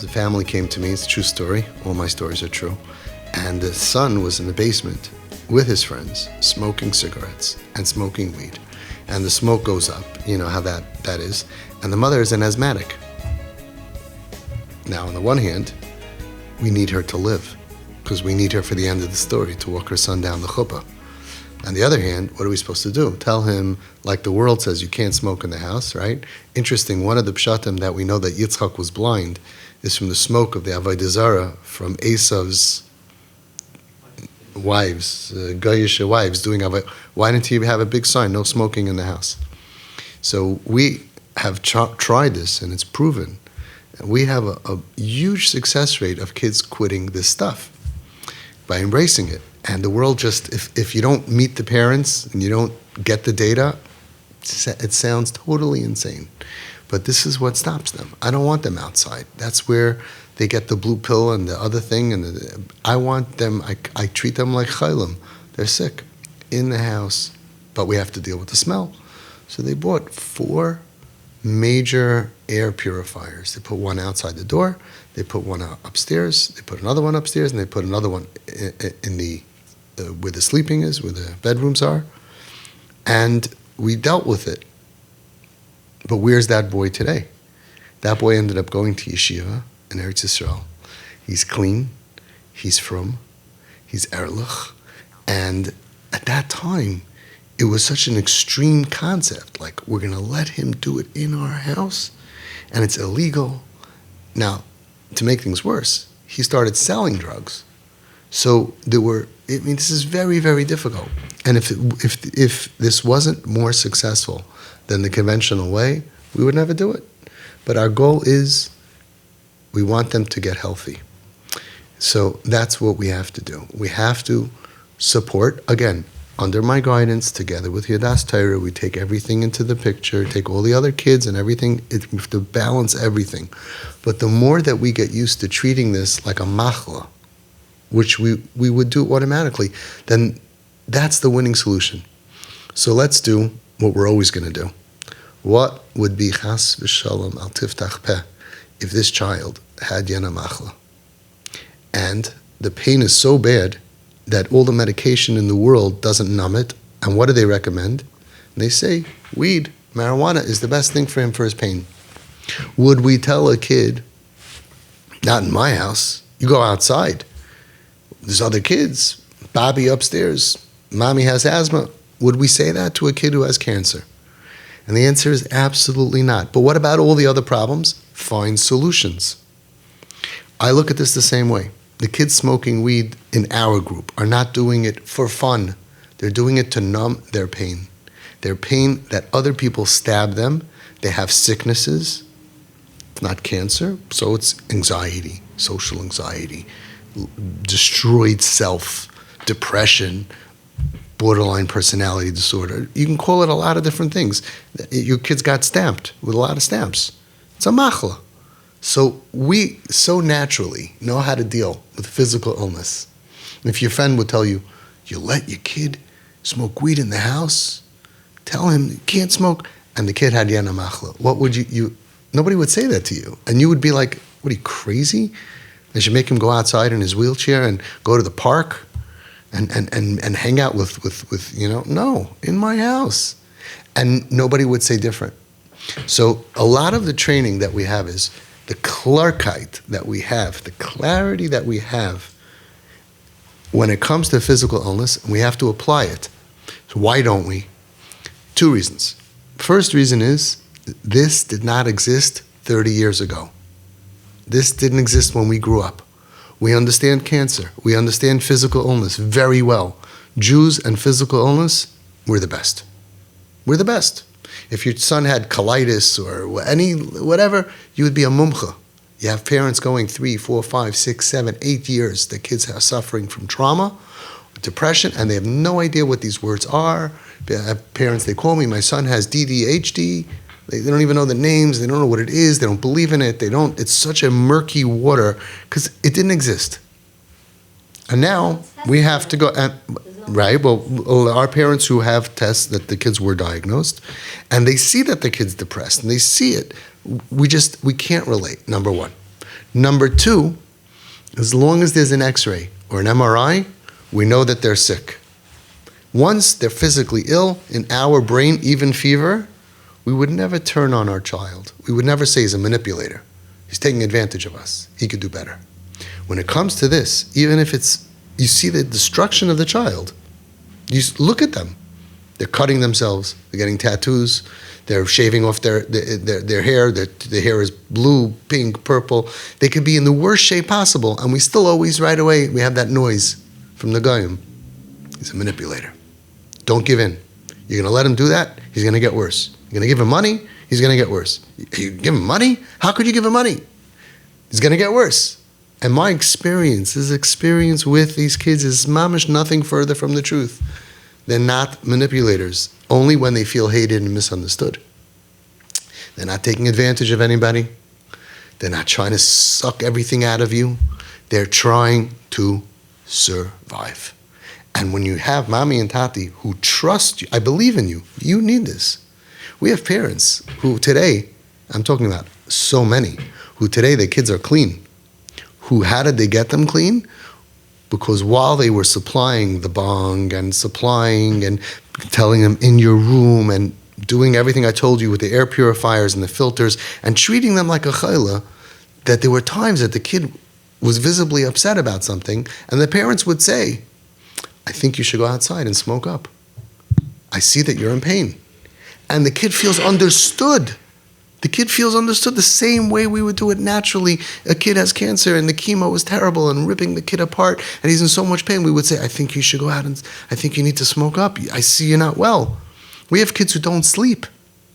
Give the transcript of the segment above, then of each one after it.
The family came to me, it's a true story, all my stories are true, and the son was in the basement with his friends, smoking cigarettes and smoking weed. And the smoke goes up, you know how that is, and the mother is an asthmatic. Now, on the one hand, we need her to live, because we need her for the end of the story, to walk her son down the chuppah. On the other hand, what are we supposed to do? Tell him, like the world says, you can't smoke in the house, right? Interesting, one of the pshatim that we know that Yitzchak was blind is from the smoke of the Avodah Zarah, from Esav's wives, Goyish wives doing Avodah. Why didn't he have a big sign, no smoking in the house? So we have tried this, and it's proven. We have a huge success rate of kids quitting this stuff by embracing it. And the world just, if you don't meet the parents and you don't get the data, it sounds totally insane. But this is what stops them. I don't want them outside. That's where they get the blue pill and the other thing. And I want them, I treat them like chaylim. They're sick in the house, but we have to deal with the smell. So they bought 4 major air purifiers. They put one outside the door, they put one upstairs, they put another one upstairs, and they put another one in the where the sleeping is, where the bedrooms are. And we dealt with it. But where's that boy today? That boy ended up going to yeshiva in Eretz Yisrael. He's clean, he's frum, he's erlich. And at that time, it was such an extreme concept. Like, we're going to let him do it in our house, and it's illegal. Now, to make things worse, he started selling drugs. So this is very, very difficult. And if this wasn't more successful than the conventional way, we would never do it. But our goal is, we want them to get healthy. So that's what we have to do. We have to support, again, under my guidance, together with Yadas Torah, we take everything into the picture, take all the other kids and everything, we have to balance everything. But the more that we get used to treating this like a machla, which we would do automatically, then that's the winning solution. So let's do what we're always going to do. What would be chas v'shalom al tiftach peh if this child had yana machla? And the pain is so bad that all the medication in the world doesn't numb it. And what do they recommend? They say weed, marijuana is the best thing for him for his pain. Would we tell a kid, not in my house, you go outside, there's other kids, Bobby upstairs, mommy has asthma. Would we say that to a kid who has cancer? And the answer is absolutely not. But what about all the other problems? Find solutions. I look at this the same way. The kids smoking weed in our group are not doing it for fun. They're doing it to numb their pain. Their pain that other people stab them. They have sicknesses. It's not cancer, so it's anxiety, social anxiety, destroyed self, depression, borderline personality disorder. You can call it a lot of different things. Your kids got stamped with a lot of stamps. It's a machla. So we so naturally know how to deal with physical illness. And if your friend would tell you, you let your kid smoke weed in the house, tell him you can't smoke, and the kid had yana machla, what would you nobody would say that to you. And you would be like, what, are you crazy? I should make him go outside in his wheelchair and go to the park and hang out with no, in my house. And nobody would say different. So a lot of the training that we have is the klarkeit that we have, the clarity that we have when it comes to physical illness, and we have to apply it. So why don't we? 2 reasons. First reason is this did not exist 30 years ago. This didn't exist when we grew up. We understand cancer. We understand physical illness very well. Jews and physical illness, we're the best. We're the best. If your son had colitis or whatever, you would be a mumcha. You have parents going 3, 4, 5, 6, 7, 8 years. The kids are suffering from trauma, depression, and they have no idea what these words are. I have parents, they call me, my son has DDHD. They don't even know the names. They don't know what it is. They don't believe in it. It's such a murky water because it didn't exist. And now we have to go, right? Well, our parents who have tests that the kids were diagnosed, and they see that the kid's depressed, and they see it. We can't relate, number one. Number two, as long as there's an x-ray or an MRI, we know that they're sick. Once they're physically ill, in our brain, even fever, we would never turn on our child. We would never say he's a manipulator. He's taking advantage of us. He could do better. When it comes to this, even if you see the destruction of the child, you look at them. They're cutting themselves. They're getting tattoos. They're shaving off their hair. Their hair is blue, pink, purple. They could be in the worst shape possible, and we still always, right away, we have that noise from the goyim. He's a manipulator. Don't give in. You're going to let him do that, he's going to get worse. You're going to give him money, he's going to get worse. You give him money? How could you give him money? He's going to get worse. And my experience, his experience with these kids is mamish nothing further from the truth. They're not manipulators, only when they feel hated and misunderstood. They're not taking advantage of anybody. They're not trying to suck everything out of you. They're trying to survive. And when you have mommy and tati who trust you, I believe in you, you need this. We have parents who today, I'm talking about so many, who today their kids are clean. How did they get them clean? Because while they were supplying the bong and supplying and telling them in your room and doing everything I told you with the air purifiers and the filters and treating them like a chayla, that there were times that the kid was visibly upset about something and the parents would say, I think you should go outside and smoke up. I see that you're in pain. And the kid feels understood. The kid feels understood the same way we would do it naturally. A kid has cancer and the chemo is terrible and ripping the kid apart and he's in so much pain. We would say, I think you should go out and I think you need to smoke up. I see you're not well. We have kids who don't sleep.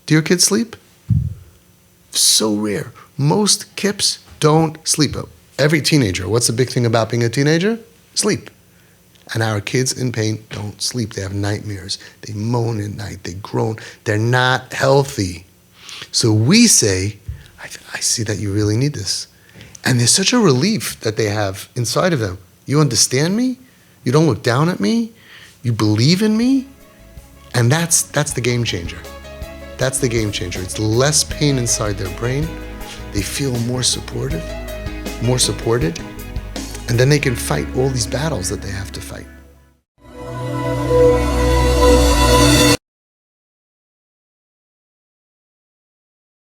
Do your kids sleep? So rare. Most kids don't sleep. Every teenager, what's the big thing about being a teenager? Sleep. And our kids in pain don't sleep. They have nightmares. They moan at night. They groan. They're not healthy. So we say, I see that you really need this. And there's such a relief that they have inside of them. You understand me? You don't look down at me? You believe in me? And that's the game changer. That's the game changer. It's less pain inside their brain. They feel more supported, and then they can fight all these battles that they have to fight.